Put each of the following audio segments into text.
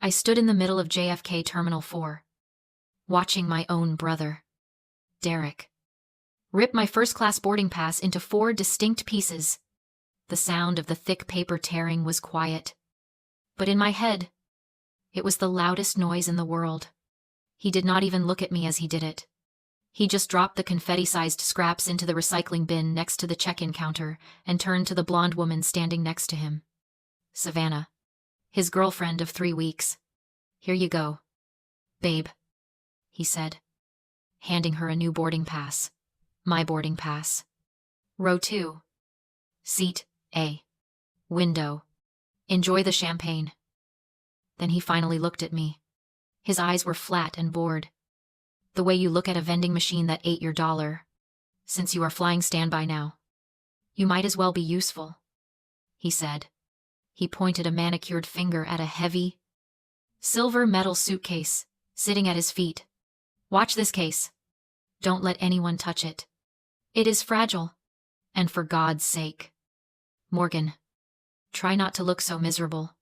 I stood in the middle of JFK Terminal 4, watching my own brother, Derek, rip my first-class boarding pass into 4 distinct pieces. The sound of the thick paper tearing was quiet, but in my head, it was the loudest noise in the world. He did not even look at me as he did it. He just dropped the confetti-sized scraps into the recycling bin next to the check-in counter and turned to the blonde woman standing next to him. Savannah, his girlfriend of 3 weeks. Here you go, babe, he said, handing her a new boarding pass. My boarding pass. Row 2. Seat A. Window. Enjoy the champagne. Then he finally looked at me. His eyes were flat and bored. The way you look at a vending machine that ate your dollar. Since you are flying standby now, you might as well be useful, he said. He pointed a manicured finger at a heavy, silver metal suitcase sitting at his feet. Watch this case. Don't let anyone touch it. It is fragile. And for God's sake, Morgan, try not to look so miserable.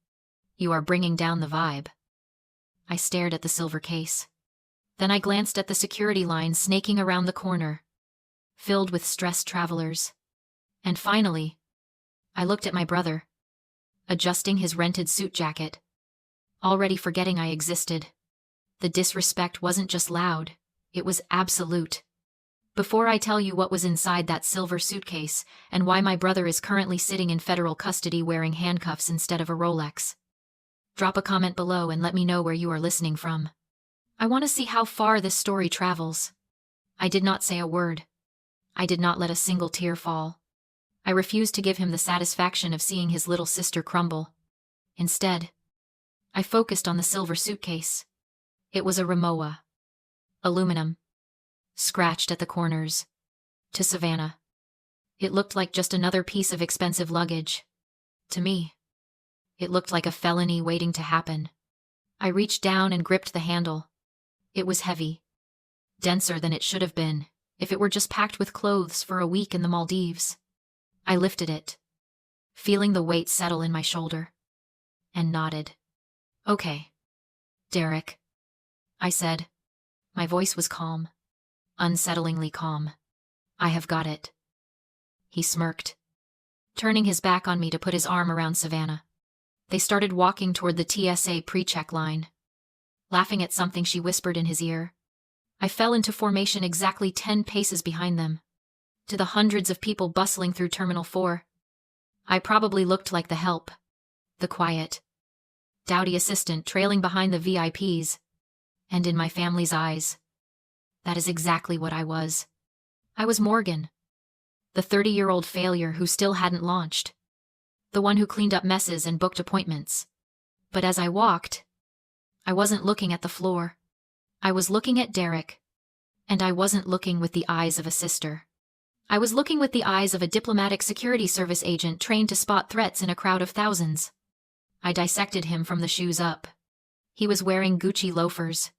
You are bringing down the vibe. I stared at the silver case. Then I glanced at the security line snaking around the corner, filled with stressed travelers. And finally, I looked at my brother, adjusting his rented suit jacket, already forgetting I existed. The disrespect wasn't just loud, it was absolute. Before I tell you what was inside that silver suitcase and why my brother is currently sitting in federal custody wearing handcuffs instead of a Rolex, drop a comment below and let me know where you are listening from. I want to see how far this story travels. I did not say a word. I did not let a single tear fall. I refused to give him the satisfaction of seeing his little sister crumble. Instead, I focused on the silver suitcase. It was a Rimowa. Aluminum. Scratched at the corners. To Savannah, it looked like just another piece of expensive luggage. To me, it looked like a felony waiting to happen. I reached down and gripped the handle. It was heavy. Denser than it should have been, if it were just packed with clothes for a week in the Maldives. I lifted it, feeling the weight settle in my shoulder, and nodded. Okay, Derek, I said. My voice was calm, unsettlingly calm. I have got it. He smirked, turning his back on me to put his arm around Savannah. They started walking toward the TSA pre-check line, laughing at something she whispered in his ear. I fell into formation exactly 10 paces behind them. To the hundreds of people bustling through Terminal 4, I probably looked like the help, the quiet, dowdy assistant trailing behind the VIPs, and in my family's eyes, that is exactly what I was. I was Morgan, the 30-year-old failure who still hadn't launched, the one who cleaned up messes and booked appointments. But as I walked, I wasn't looking at the floor. I was looking at Derek, and I wasn't looking with the eyes of a sister. I was looking with the eyes of a diplomatic security service agent trained to spot threats in a crowd of thousands. I dissected him from the shoes up. He was wearing Gucci loafers,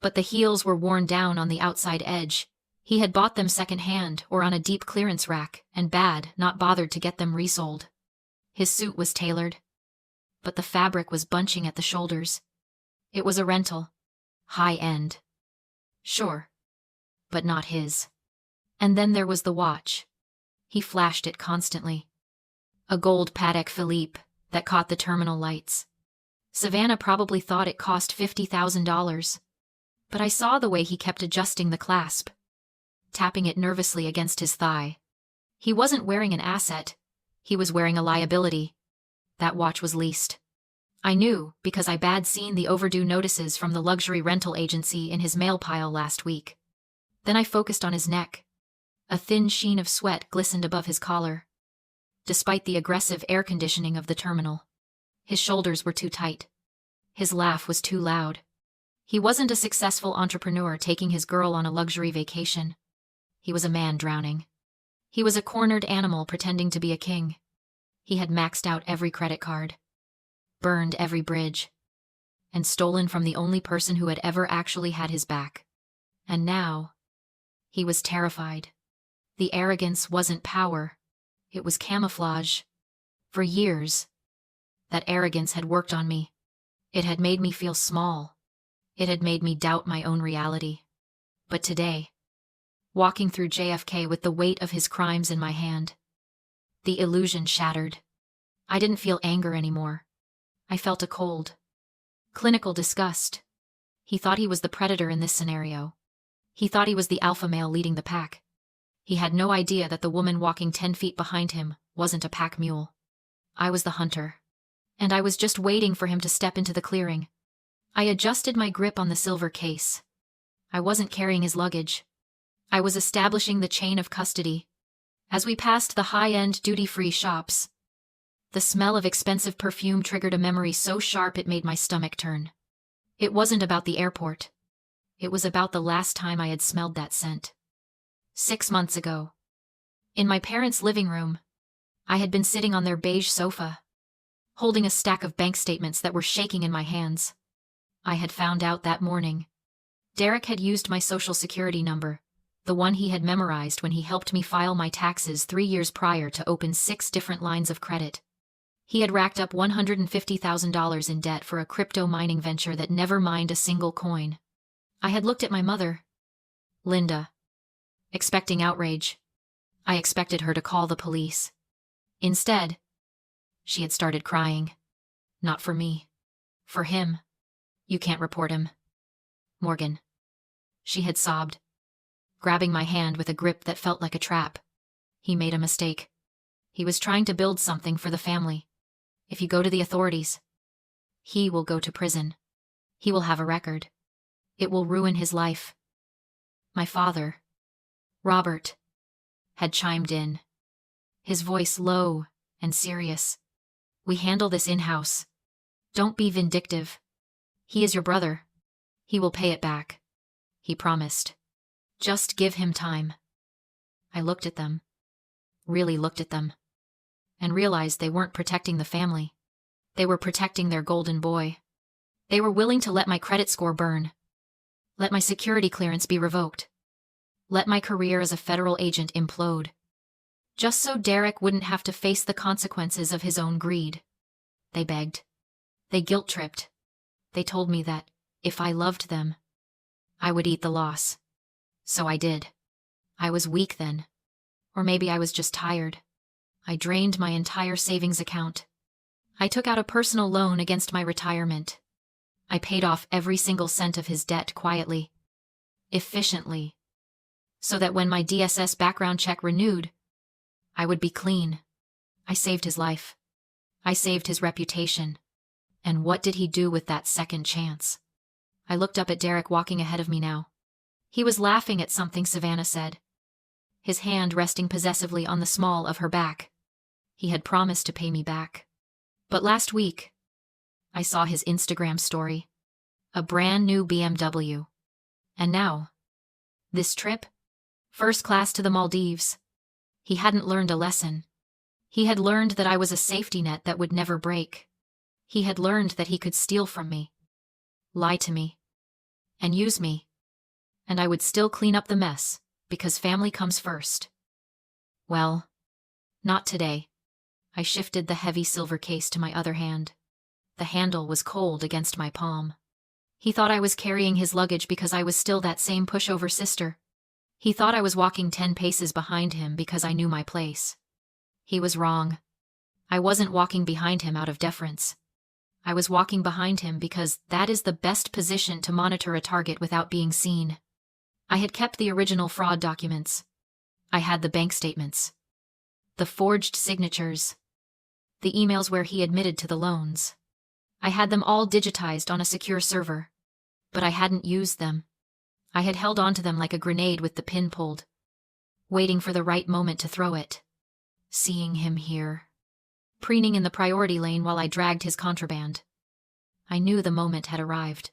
but the heels were worn down on the outside edge. He had bought them secondhand or on a deep clearance rack and not bothered to get them resold. His suit was tailored, but the fabric was bunching at the shoulders. It was a rental. High-end. Sure, but not his. And then there was the watch. He flashed it constantly. A gold Patek Philippe that caught the terminal lights. Savannah probably thought it cost $50,000. But I saw the way he kept adjusting the clasp, tapping it nervously against his thigh. He wasn't wearing an asset. He was wearing a liability. That watch was leased. I knew because I had seen the overdue notices from the luxury rental agency in his mail pile last week. Then I focused on his neck. A thin sheen of sweat glistened above his collar. Despite the aggressive air conditioning of the terminal, his shoulders were too tight. His laugh was too loud. He wasn't a successful entrepreneur taking his girl on a luxury vacation. He was a man drowning. He was a cornered animal pretending to be a king. He had maxed out every credit card, burned every bridge, and stolen from the only person who had ever actually had his back. And now, he was terrified. The arrogance wasn't power, it was camouflage. For years, that arrogance had worked on me. It had made me feel small. It had made me doubt my own reality. But today, walking through JFK with the weight of his crimes in my hand, the illusion shattered. I didn't feel anger anymore. I felt a cold, clinical disgust. He thought he was the predator in this scenario. He thought he was the alpha male leading the pack. He had no idea that the woman walking 10 feet behind him wasn't a pack mule. I was the hunter. And I was just waiting for him to step into the clearing. I adjusted my grip on the silver case. I wasn't carrying his luggage. I was establishing the chain of custody. As we passed the high-end duty-free shops, the smell of expensive perfume triggered a memory so sharp it made my stomach turn. It wasn't about the airport. It was about the last time I had smelled that scent. 6 months ago. In my parents' living room, I had been sitting on their beige sofa, holding a stack of bank statements that were shaking in my hands. I had found out that morning. Derek had used my social security number, the one he had memorized when he helped me file my taxes 3 years prior, to open 6 different lines of credit. He had racked up $150,000 in debt for a crypto mining venture that never mined a single coin. I had looked at my mother, Linda, expecting outrage. I expected her to call the police. Instead, she had started crying. Not for me. For him. "You can't report him, Morgan," she had sobbed, grabbing my hand with a grip that felt like a trap. "He made a mistake. He was trying to build something for the family. If you go to the authorities, he will go to prison. He will have a record. It will ruin his life." My father, Robert, had chimed in, his voice low and serious. "We handle this in-house. Don't be vindictive. He is your brother. He will pay it back," he promised. "Just give him time." I looked at them, really looked at them, and realized they weren't protecting the family. They were protecting their golden boy. They were willing to let my credit score burn, let my security clearance be revoked, let my career as a federal agent implode, just so Derek wouldn't have to face the consequences of his own greed. They begged. They guilt-tripped. They told me that, if I loved them, I would eat the loss. So I did. I was weak then. Or maybe I was just tired. I drained my entire savings account. I took out a personal loan against my retirement. I paid off every single cent of his debt quietly, efficiently, so that when my DSS background check renewed, I would be clean. I saved his life. I saved his reputation. And what did he do with that second chance? I looked up at Derek walking ahead of me now. He was laughing at something Savannah said, his hand resting possessively on the small of her back. He had promised to pay me back. But last week, I saw his Instagram story. A brand new BMW. And now, this trip? First class to the Maldives. He hadn't learned a lesson. He had learned that I was a safety net that would never break. He had learned that he could steal from me, lie to me, and use me. And I would still clean up the mess, because family comes first. Well, not today. I shifted the heavy silver case to my other hand. The handle was cold against my palm. He thought I was carrying his luggage because I was still that same pushover sister. He thought I was walking 10 paces behind him because I knew my place. He was wrong. I wasn't walking behind him out of deference. I was walking behind him because that is the best position to monitor a target without being seen. I had kept the original fraud documents. I had the bank statements, the forged signatures, the emails where he admitted to the loans. I had them all digitized on a secure server, but I hadn't used them. I had held onto them like a grenade with the pin pulled, waiting for the right moment to throw it. Seeing him here, preening in the priority lane while I dragged his contraband, I knew the moment had arrived.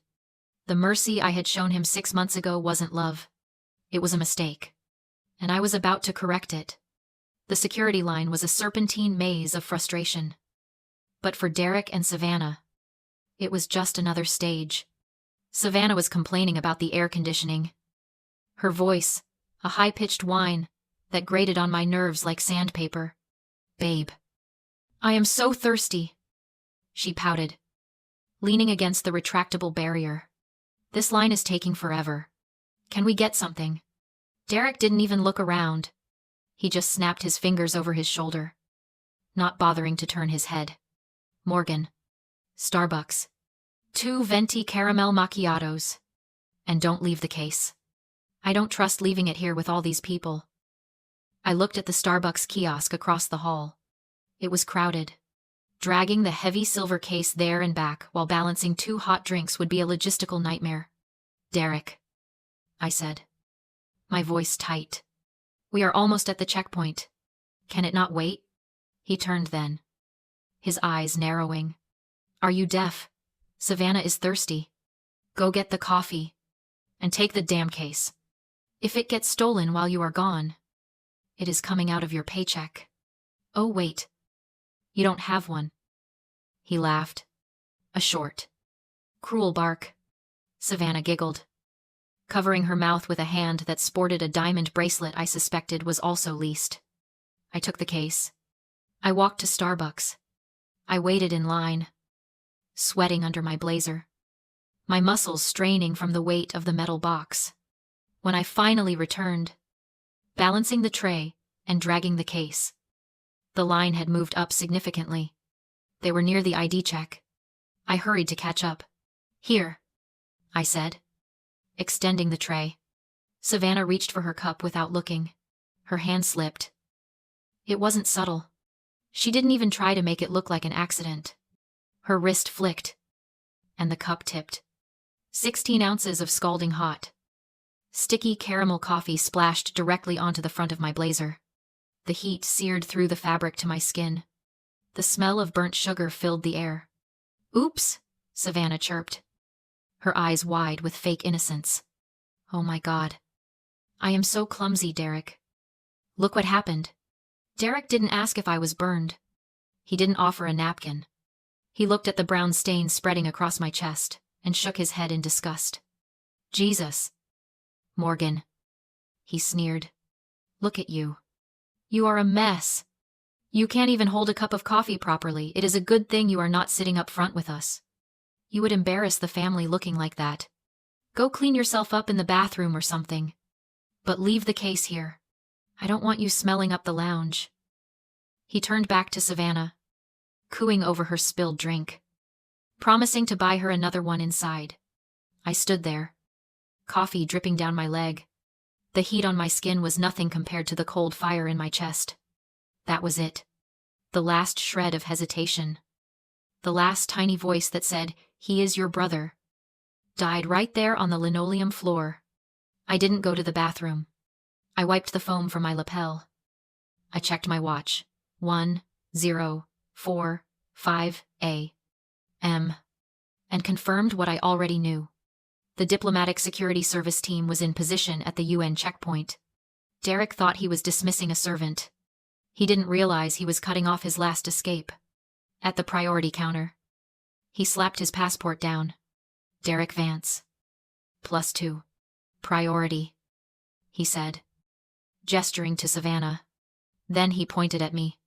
The mercy I had shown him 6 months ago wasn't love. It was a mistake, and I was about to correct it. The security line was a serpentine maze of frustration. But for Derek and Savannah, it was just another stage. Savannah was complaining about the air conditioning. Her voice, a high-pitched whine that grated on my nerves like sandpaper. "Babe, I am so thirsty," she pouted. leaning against the retractable barrier. This line is taking forever. Can we get something? Derek didn't even look around. He just snapped his fingers over his shoulder, not bothering to turn his head. Morgan. Starbucks. 2 venti caramel macchiatos. And don't leave the case. I don't trust leaving it here with all these people. I looked at the Starbucks kiosk across the hall. It was crowded. Dragging the heavy silver case there and back while balancing 2 hot drinks would be a logistical nightmare. Derek, I said, my voice tight. We are almost at the checkpoint. Can it not wait? He turned then, his eyes narrowing. Are you deaf? Savannah is thirsty. Go get the coffee. And take the damn case. If it gets stolen while you are gone, it is coming out of your paycheck. Oh wait. You don't have one. He laughed. A short, cruel bark. Savannah giggled, covering her mouth with a hand that sported a diamond bracelet I suspected was also leased. I took the case. I walked to Starbucks. I waited in line, sweating under my blazer, my muscles straining from the weight of the metal box. When I finally returned, balancing the tray and dragging the case, the line had moved up significantly. They were near the ID check. I hurried to catch up. Here, I said, extending the tray. Savannah reached for her cup without looking. Her hand slipped. It wasn't subtle. She didn't even try to make it look like an accident. Her wrist flicked, and the cup tipped. 16 ounces of scalding hot, sticky caramel coffee splashed directly onto the front of my blazer. The heat seared through the fabric to my skin. The smell of burnt sugar filled the air. Oops, Savannah chirped, her eyes wide with fake innocence. Oh my God. I am so clumsy, Derek. Look what happened. Derek didn't ask if I was burned. He didn't offer a napkin. He looked at the brown stain spreading across my chest and shook his head in disgust. Jesus. Morgan. He sneered. Look at you. You are a mess. You can't even hold a cup of coffee properly. It is a good thing you are not sitting up front with us. You would embarrass the family looking like that. Go clean yourself up in the bathroom or something. But leave the case here. I don't want you smelling up the lounge. He turned back to Savannah, cooing over her spilled drink, promising to buy her another one inside. I stood there, coffee dripping down my leg. The heat on my skin was nothing compared to the cold fire in my chest. That was it. The last shred of hesitation. The last tiny voice that said, "He is your brother," died right there on the linoleum floor. I didn't go to the bathroom. I wiped the foam from my lapel. I checked my watch. 1:04:5 a.m. and confirmed what I already knew. The diplomatic security service team was in position at the UN checkpoint. Derek thought he was dismissing a servant. He didn't realize he was cutting off his last escape. At the priority counter, he slapped his passport down. Derek Vance. +2. Priority, he said, gesturing to Savannah. Then he pointed at me.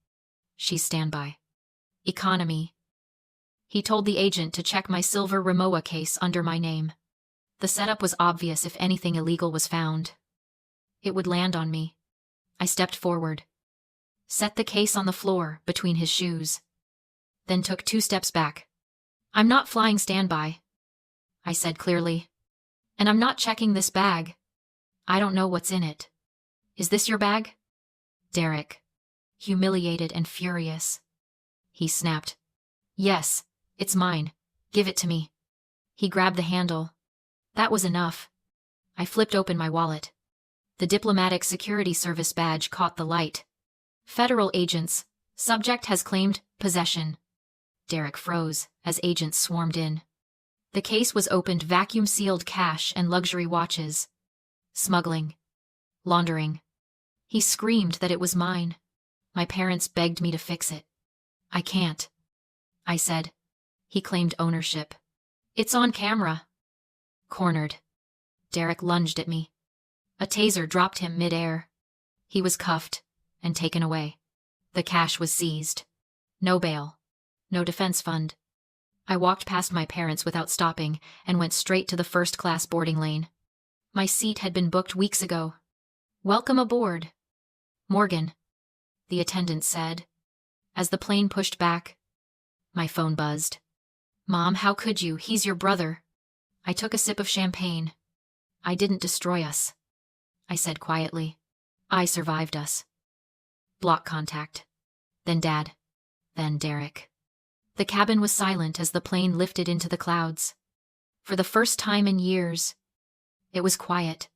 She's standby. Economy. He told the agent to check my silver Rimowa case under my name. The setup was obvious if anything illegal was found. It would land on me. I stepped forward, set the case on the floor between his shoes, then took 2 steps back. I'm not flying standby, I said clearly. And I'm not checking this bag. I don't know what's in it. Is this your bag? Derek, humiliated and furious, he snapped. Yes, it's mine. Give it to me. He grabbed the handle. That was enough. I flipped open my wallet. The diplomatic security service badge caught the light. Federal agents. Subject has claimed possession. Derek froze as agents swarmed in. The case was opened, vacuum-sealed cash and luxury watches. Smuggling. Laundering. He screamed that it was mine. My parents begged me to fix it. I can't, I said. He claimed ownership. It's on camera. Cornered. Derek lunged at me. A taser dropped him mid-air. He was cuffed and taken away. The cash was seized. No bail. No defense fund. I walked past my parents without stopping and went straight to the first-class boarding lane. My seat had been booked weeks ago. "Welcome aboard, Morgan," the attendant said. As the plane pushed back, my phone buzzed. "Mom, how could you? He's your brother." I took a sip of champagne. "I didn't destroy us," I said quietly. "I survived us." Block contact. Then Dad. Then Derek. The cabin was silent as the plane lifted into the clouds. For the first time in years, it was quiet.